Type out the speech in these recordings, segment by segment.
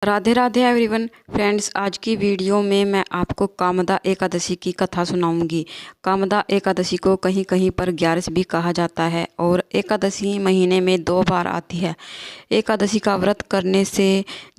Radhe Radhe everyone friends. आज की video में मैं आपको कामदा एकादशी की कथा सुनाऊंगी। कामदा एकादशी को कहीं कहीं पर ग्यारस भी कहा जाता है और एकादशी महीने में 2 बार आती है। एकादशी का व्रत करने से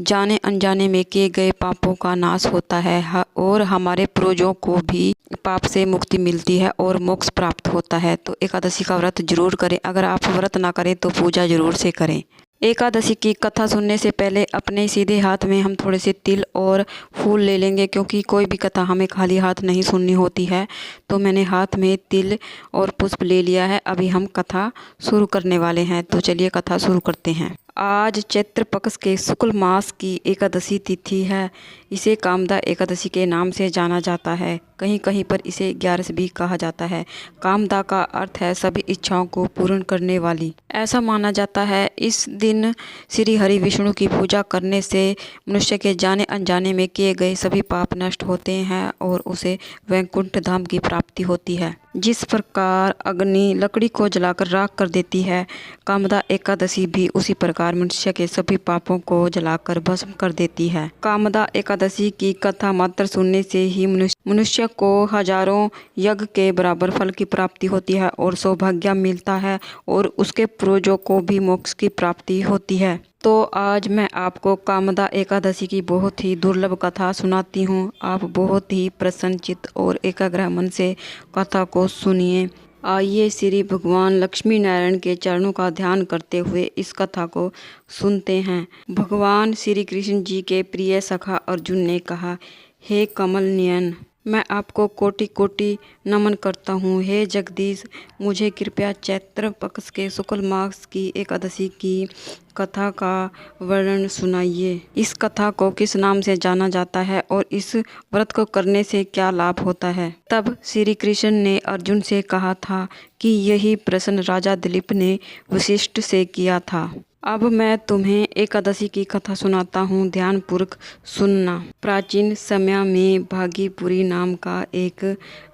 जाने अनजाने में किए गए पापों का नाश होता है और हमारे पूर्वजों को भी पाप से मुक्ति मिलती है और मोक्ष प्राप्त होता है। तो एकादशी का व्रत जरूर करें। अगर आप व्रत ना करें तो पूजा जरूर से करें। एकादशी की कथा सुनने से पहले अपने सीधे हाथ में हम थोड़े से तिल और फूल ले लेंगे, क्योंकि कोई भी कथा हमें खाली हाथ नहीं सुननी होती है। तो मैंने हाथ में तिल और पुष्प ले लिया है। अभी हम कथा शुरू करने वाले हैं, तो चलिए कथा शुरू करते हैं। आज चैत्र पक्ष के शुक्ल मास की एकादशी तिथि है। इसे कामदा एकादशी के नाम से जाना जाता है। कहीं कहीं पर इसे ग्यारस भी कहा जाता है। कामदा का अर्थ है सभी इच्छाओं को पूर्ण करने वाली। ऐसा माना जाता है इस दिन श्री हरि विष्णु की पूजा करने से मनुष्य के जाने अनजाने में किए गए सभी पाप नष्ट होते हैं और उसे वैकुंठ धाम की प्राप्ति होती है। जिस प्रकार अग्नि लकड़ी को जलाकर राख कर देती है, कामदा एकादशी भी उसी प्रकार मनुष्य के सभी पापों को जलाकर भस्म कर देती है। कामदा एकादशी की कथा मात्र सुनने से ही मनुष्य को हजारों यज्ञ के बराबर फल की प्राप्ति होती है और सौभाग्य मिलता है और उसके पूर्वजों को भी मोक्ष की प्राप्ति होती है। तो आज मैं आपको कामदा एकादशी की बहुत ही दुर्लभ कथा सुनाती हूँ। आप बहुत ही प्रसन्नचित्त और एकाग्र मन से कथा को सुनिए। आइए श्री भगवान लक्ष्मी नारायण के चरणों का ध्यान करते हुए इस कथा को सुनते हैं। भगवान श्री कृष्ण जी के प्रिय सखा अर्जुन ने कहा, हे कमल नयन, मैं आपको कोटि कोटि नमन करता हूँ। हे जगदीश, मुझे कृपया चैत्र पक्ष के शुक्ल मास की एकादशी की कथा का वर्णन सुनाइए। इस कथा को किस नाम से जाना जाता है और इस व्रत को करने से क्या लाभ होता है। तब श्री कृष्ण ने अर्जुन से कहा था कि यही प्रश्न राजा दिलीप ने वशिष्ठ से किया था। अब मैं तुम्हें एकादशी की कथा सुनाता हूँ, ध्यानपूर्वक सुनना। प्राचीन समय में भागीपुरी नाम का एक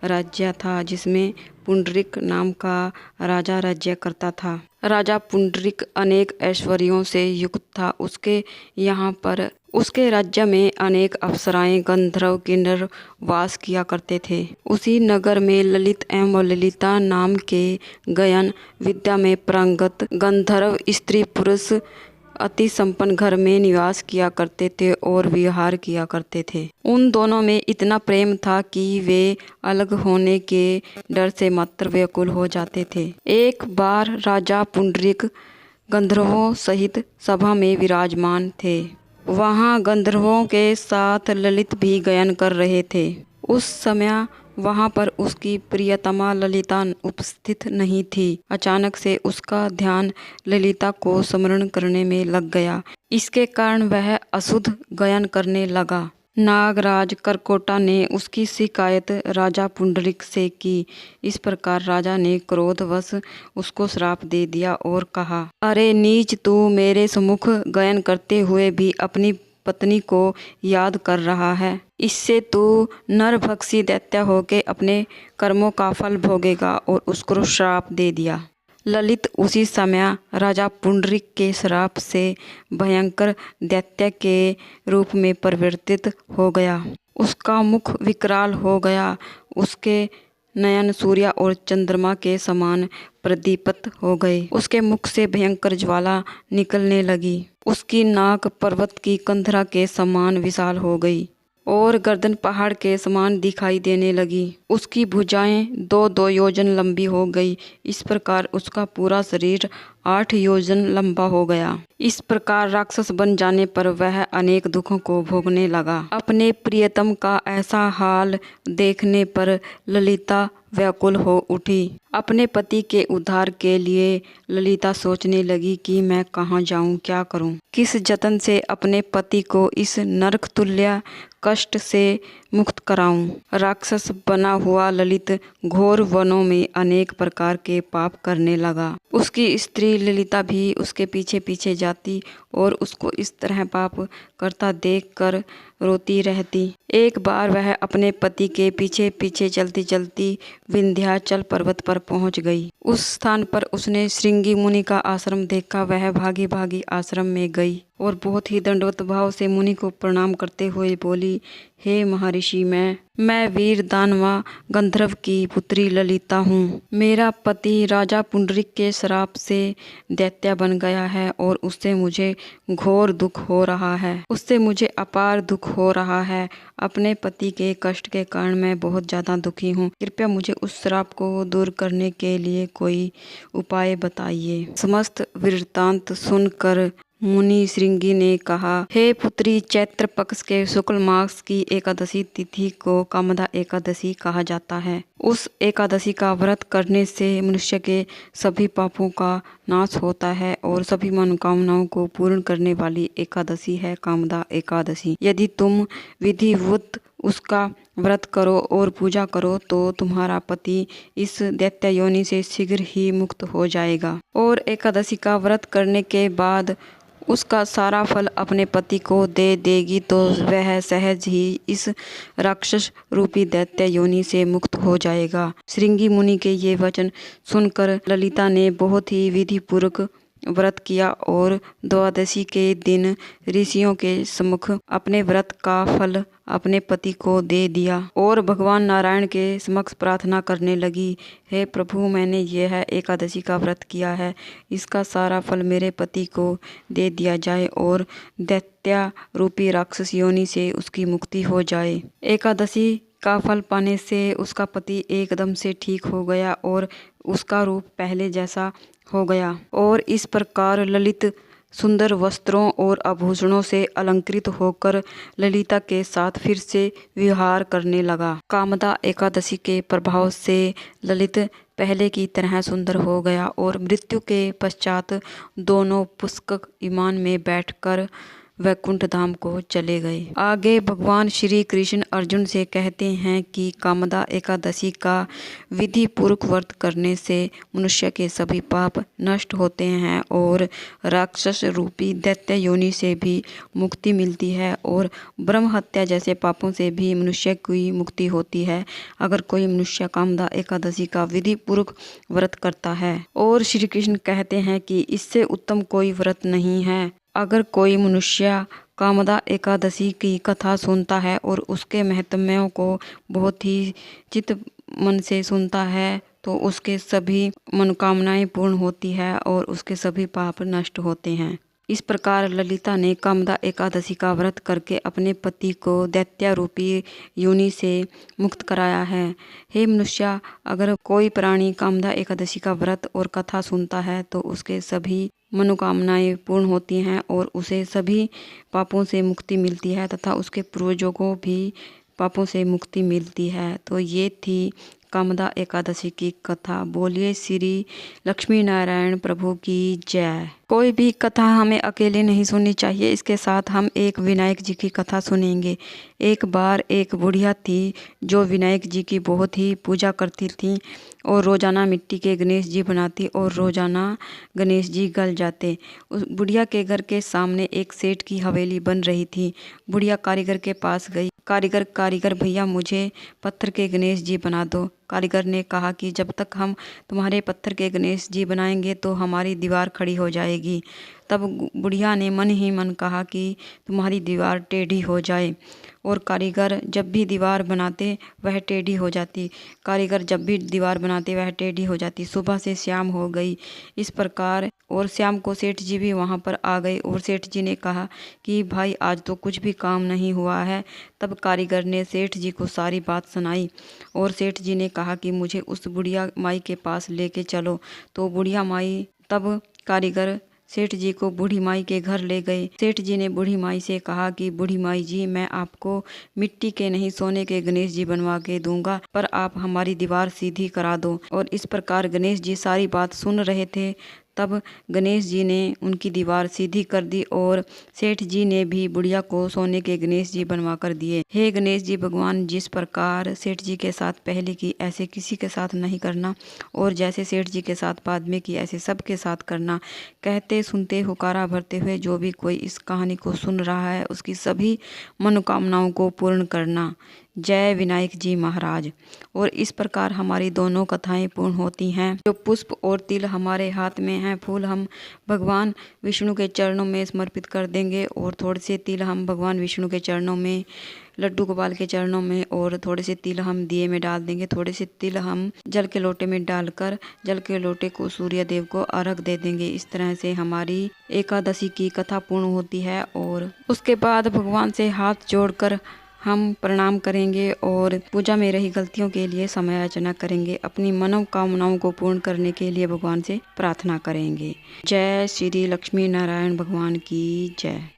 राज्य था, जिसमें पुंडरीक नाम का राजा राज्य करता था। राजा पुंडरीक अनेक ऐश्वर्यों से युक्त था। उसके राज्य में अनेक अप्सराएं, गंधर्व, किन्नर वास किया करते थे। उसी नगर में ललित एवं ललिता नाम के गायन विद्या में पारंगत गंधर्व स्त्री पुरुष अति संपन्न घर में निवास किया करते थे और विहार किया करते थे। उन दोनों में इतना प्रेम था कि वे अलग होने के डर से मात्र व्याकुल हो जाते थे। एक बार राजा पुंडरीक गंधर्वों सहित सभा में विराजमान थे। वहाँ गंधर्वों के साथ ललित भी गायन कर रहे थे। उस समय वहाँ पर उसकी प्रियतमा ललिता उपस्थित नहीं थी। अचानक से उसका ध्यान ललिता को स्मरण करने में लग गया। इसके कारण वह अशुद्ध गायन करने लगा। नागराज करकोटा ने उसकी शिकायत राजा पुंडरीक से की। इस प्रकार राजा ने क्रोधवश उसको श्राप दे दिया और कहा, अरे नीच, तू मेरे सम्मुख गायन करते हुए भी अपनी पत्नी को याद कर रहा है। इससे तू नरभक्षी दैत्य होके अपने कर्मों का फल भोगेगा, और उसको श्राप दे दिया। ललित उसी समय राजा पुंडरीक के श्राप से भयंकर दैत्य के रूप में परिवर्तित हो गया। उसका मुख विकराल हो गया। उसके नयन सूर्य और चंद्रमा के समान प्रदीप्त हो गए। उसके मुख से भयंकर ज्वाला निकलने लगी। उसकी नाक पर्वत की कंधरा के समान विशाल हो गई और गर्दन पहाड़ के समान दिखाई देने लगी। उसकी भुजाएं 2-2 योजन लंबी हो गई। इस प्रकार उसका पूरा शरीर 8 योजन लंबा हो गया। इस प्रकार राक्षस बन जाने पर वह अनेक दुखों को भोगने लगा। अपने प्रियतम का ऐसा हाल देखने पर ललिता व्याकुल हो उठी। अपने पति के उद्धार के लिए ललिता सोचने लगी कि मैं कहाँ जाऊँ, क्या करूँ, किस जतन से अपने पति को इस नरक तुल्य कष्ट से मुक्त कराऊं। राक्षस बना हुआ ललित घोर वनों में अनेक प्रकार के पाप करने लगा। उसकी स्त्री ललिता भी उसके पीछे पीछे जाती और उसको इस तरह पाप करता देखकर रोती रहती। एक बार वह अपने पति के पीछे पीछे चलती चलती विंध्याचल पर्वत पर पहुंच गई। उस स्थान पर उसने श्रृंगी मुनि का आश्रम देखा। वह भागी भागी आश्रम में गई और बहुत ही दंडवत भाव से मुनि को प्रणाम करते हुए बोली, हे महर्षि, मैं वीर दानवा गंधर्व की पुत्री ललिता हूँ। मेरा पति राजा पुंडरीक के श्राप से दैत्य बन गया है और उससे मुझे घोर दुख हो रहा है। उससे मुझे अपार दुख हो रहा है। अपने पति के कष्ट के कारण मैं बहुत ज्यादा दुखी हूँ। कृपया मुझे उस श्राप को दूर करने के लिए कोई उपाय बताइए। समस्त वृत्तांत सुनकर मुनि श्रृंगी ने कहा, हे पुत्री, चैत्र पक्ष के शुक्ल मास की एकादशी तिथि को कामदा एकादशी कहा जाता है। उस एकादशी का व्रत करने से मनुष्य के सभी पापों का नाश होता है और सभी मनोकामनाओं को पूर्ण करने वाली एकादशी है कामदा एकादशी। यदि तुम विधिवत उसका व्रत करो और पूजा करो तो तुम्हारा पति इस दैत्य योनि से शीघ्र ही मुक्त हो जाएगा और एकादशी का व्रत करने के बाद उसका सारा फल अपने पति को दे देगी तो वह सहज ही इस राक्षस रूपी दैत्य योनि से मुक्त हो जाएगा। श्रृंगी मुनि के ये वचन सुनकर ललिता ने बहुत ही विधि पूर्वक व्रत किया और द्वादशी के दिन ऋषियों के सम्मुख अपने व्रत का फल अपने पति को दे दिया और भगवान नारायण के समक्ष प्रार्थना करने लगी, हे प्रभु, मैंने यह एकादशी का व्रत किया है, इसका सारा फल मेरे पति को दे दिया जाए और दैत्य रूपी राक्षस योनि से उसकी मुक्ति हो जाए। एकादशी का फल पाने से उसका पति एकदम से ठीक हो गया और उसका रूप पहले जैसा हो गया और इस प्रकार ललित सुंदर वस्त्रों और आभूषणों से अलंकृत होकर ललिता के साथ फिर से विहार करने लगा। कामदा एकादशी के प्रभाव से ललित पहले की तरह सुंदर हो गया और मृत्यु के पश्चात दोनों पुष्पक विमान में बैठकर वैकुंठ धाम को चले गए। आगे भगवान श्री कृष्ण अर्जुन से कहते हैं कि कामदा एकादशी का विधि पूर्वक व्रत करने से मनुष्य के सभी पाप नष्ट होते हैं और राक्षस रूपी दैत्य योनि से भी मुक्ति मिलती है और ब्रह्म हत्या जैसे पापों से भी मनुष्य की मुक्ति होती है अगर कोई मनुष्य कामदा एकादशी का विधि पूर्वक व्रत करता है। और श्री कृष्ण कहते हैं कि इससे उत्तम कोई व्रत नहीं है। अगर कोई मनुष्य कामदा एकादशी की कथा सुनता है और उसके महत्म्यों को बहुत ही चित्त मन से सुनता है तो उसके सभी मनोकामनाएं पूर्ण होती है और उसके सभी पाप नष्ट होते हैं। इस प्रकार ललिता ने कामदा एकादशी का व्रत करके अपने पति को दैत्य रूपी योनि से मुक्त कराया है। हे मनुष्य, अगर कोई प्राणी कामदा एकादशी का व्रत और कथा सुनता है तो उसके सभी मनोकामनाएं पूर्ण होती हैं और उसे सभी पापों से मुक्ति मिलती है तथा उसके पूर्वजों को भी पापों से मुक्ति मिलती है। तो ये थी कामदा एकादशी की कथा। बोलिए श्री लक्ष्मी नारायण प्रभु की जय। कोई भी कथा हमें अकेले नहीं सुननी चाहिए, इसके साथ हम एक विनायक जी की कथा सुनेंगे। एक बार एक बुढ़िया थी जो विनायक जी की बहुत ही पूजा करती थी और रोजाना मिट्टी के गणेश जी बनाती और रोजाना गणेश जी गल जाते। उस बुढ़िया के घर के सामने एक सेठ की हवेली बन रही थी। बुढ़िया कारीगर के पास गई, कारीगर भैया मुझे पत्थर के गणेश जी बना दो। कारीगर ने कहा कि जब तक हम तुम्हारे पत्थर के गणेश जी बनाएंगे तो हमारी दीवार खड़ी हो जाएगी। तब बुढ़िया ने मन ही मन कहा कि तुम्हारी दीवार टेढ़ी हो जाए और कारीगर जब भी दीवार बनाते वह टेढ़ी हो जाती। कारीगर जब भी दीवार बनाते वह टेढ़ी हो जाती। सुबह से शाम हो गई। इस प्रकार और शाम को सेठ जी भी वहाँ पर आ गए और सेठ जी ने कहा कि भाई आज तो कुछ भी काम नहीं हुआ है। तब कारीगर ने सेठ जी को सारी बात सुनाई और सेठ जी ने कहा कि मुझे उस बुढ़िया माई के पास लेके चलो। तो बुढ़िया माई तब कारीगर सेठ जी को बूढ़ी माई के घर ले गए। सेठ जी ने बूढ़ी माई से कहा कि बूढ़ी माई जी, मैं आपको मिट्टी के नहीं सोने के गणेश जी बनवा के दूंगा, पर आप हमारी दीवार सीधी करा दो। और इस प्रकार गणेश जी सारी बात सुन रहे थे। तब गणेश जी ने उनकी दीवार सीधी कर दी और सेठ जी ने भी बुढ़िया को सोने के गणेश जी बनवा कर दिए। हे गणेश जी भगवान, जिस प्रकार सेठ जी के साथ पहले की ऐसे किसी के साथ नहीं करना, और जैसे सेठ जी के साथ बाद में की ऐसे सबके साथ करना। कहते सुनते हुकारा भरते हुए जो भी कोई इस कहानी को सुन रहा है उसकी सभी मनोकामनाओं को पूर्ण करना। जय विनायक जी महाराज। और इस प्रकार हमारी दोनों कथाएं पूर्ण होती हैं। जो पुष्प और तिल हमारे हाथ में हैं, फूल हम भगवान विष्णु के चरणों में समर्पित कर देंगे, और थोड़े से तिल हम भगवान विष्णु के चरणों में, लड्डू गोपाल के चरणों में, और थोड़े से तिल हम दिए में डाल देंगे। थोड़े से तिल हम जल के लोटे में डालकर जल के लोटे को सूर्य देव को अर्घ दे देंगे। इस तरह से हमारी एकादशी की कथा पूर्ण होती है। और उसके बाद भगवान से हाथ जोड़कर हम प्रणाम करेंगे और पूजा में रही गलतियों के लिए समय याचना करेंगे। अपनी मनोकामनाओं को पूर्ण करने के लिए भगवान से प्रार्थना करेंगे। जय श्री लक्ष्मी नारायण भगवान की जय।